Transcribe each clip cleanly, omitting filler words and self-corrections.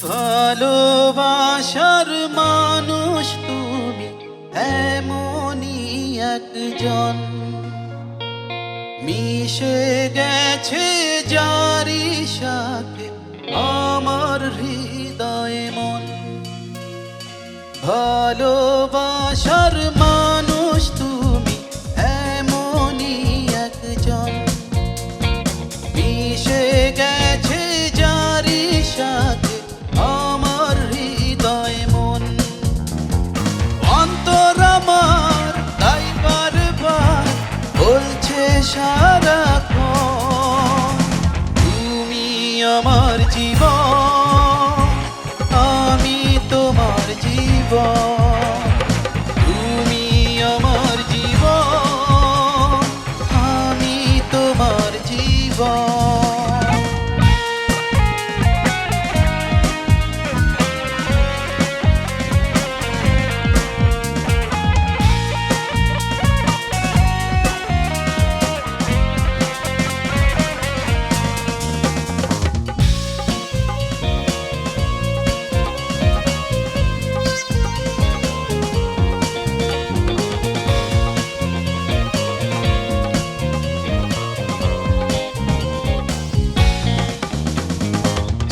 ভালোবাসার মানুষ তুমি এমনই একজন, মিশে গেছে যারি সাথে আমার হৃদয়ে মন। ভালোবাসার মানুষ তুমি এমনই একজন, মিশে গেছে যারি সাথে আমার হৃদয় মন। অন্তর আমার তাই বারবার বলছে সারাক্ষণ, তুমি আমার জীবন, আমি তোমার জীবন। তুমি আমার জীবন, আমি তোমার জীবন।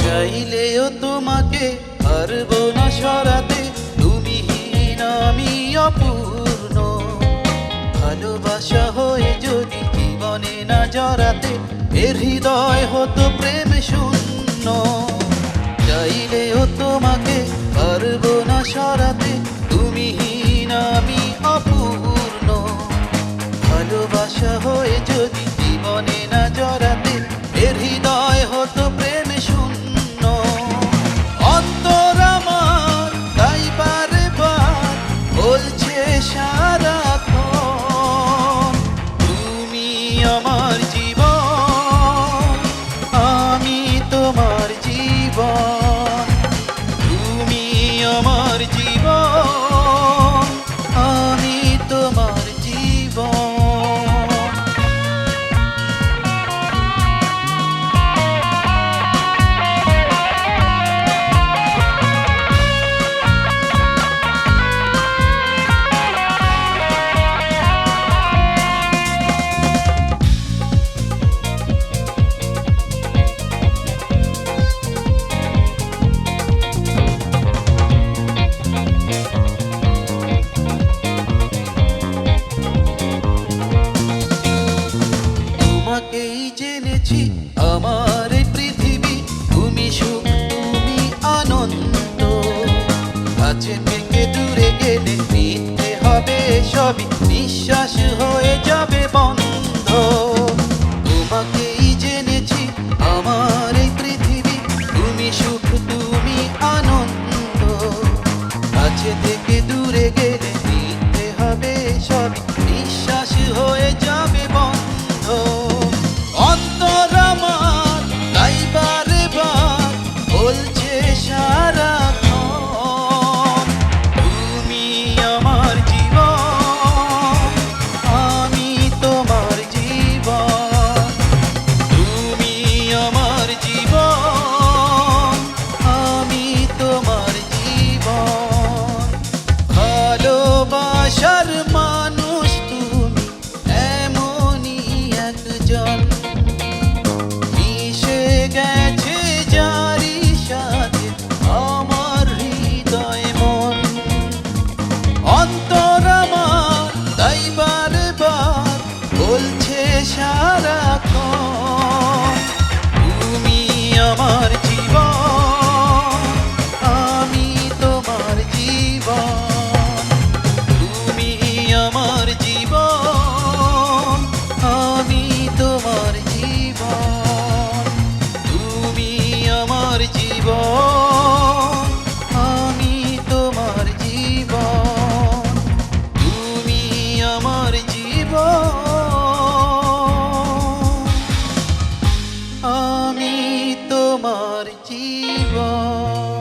চাইলেও তোমাকে পারবো না সরাতে, তুমি হীন আমি অপূর্ণ। ভালোবাসা হয়ে যদি জীবনে না জড়াতে, এর হৃদয় হতো প্রেম শূন্য। চাইলেও তোমাকে পারবো না সরাতে, তুমি হীন আমি অপূর্ণ। ভালোবাসা হয়ে যদি জীবনে না জড়াতে, এর হৃদয় হতো প্রেম শূন্য। অন্তর আমার তাই বারবার বলছে সারাক্ষণ, তুমি আমার জীবন, আমি তোমার জীবন। তুমি আমার জীবন, আমি তোমার জীবন। তোমাকেই জেনেছি আমার এই পৃথিবী, তুমি সুখ তুমি আনন্দ। কাছে থেকে দূরে গেলে মিথ্যে হবে সবই, নিঃশ্বাস হয়ে যাবে বন্ধ। তোমাকেই জেনেছি আমার এই পৃথিবী, তুমি সুখ তুমি আনন্দ। কাছে থেকে দূরে গেলে মিথ্যে হবে সবই, নিঃশ্বাস হয়ে যাবে বন্ধ। অন্তর আমার তাই বারবার বলছে সারাক্ষণ, তুমি আমার জীবন, আমি তোমার জীবন। তুমি আমার জীবন, আমি তোমার জীবন। ভালোবাসার মানুষ তুমি এমনই একজন, মিশে গেছে যারি সাথে আমার হৃদয় মন। অন্তর আমার তাই বারবার বলছে সারাক্ষণ, তুমি আমার জীবন, আমি তোমার জীবন। তুমি আমার জীবন, আমি তোমার জীবন। তুমি আমার জীবন, আমি তোমার জীবন। তুমি আমার জীবন, আমি তোমার জীবন।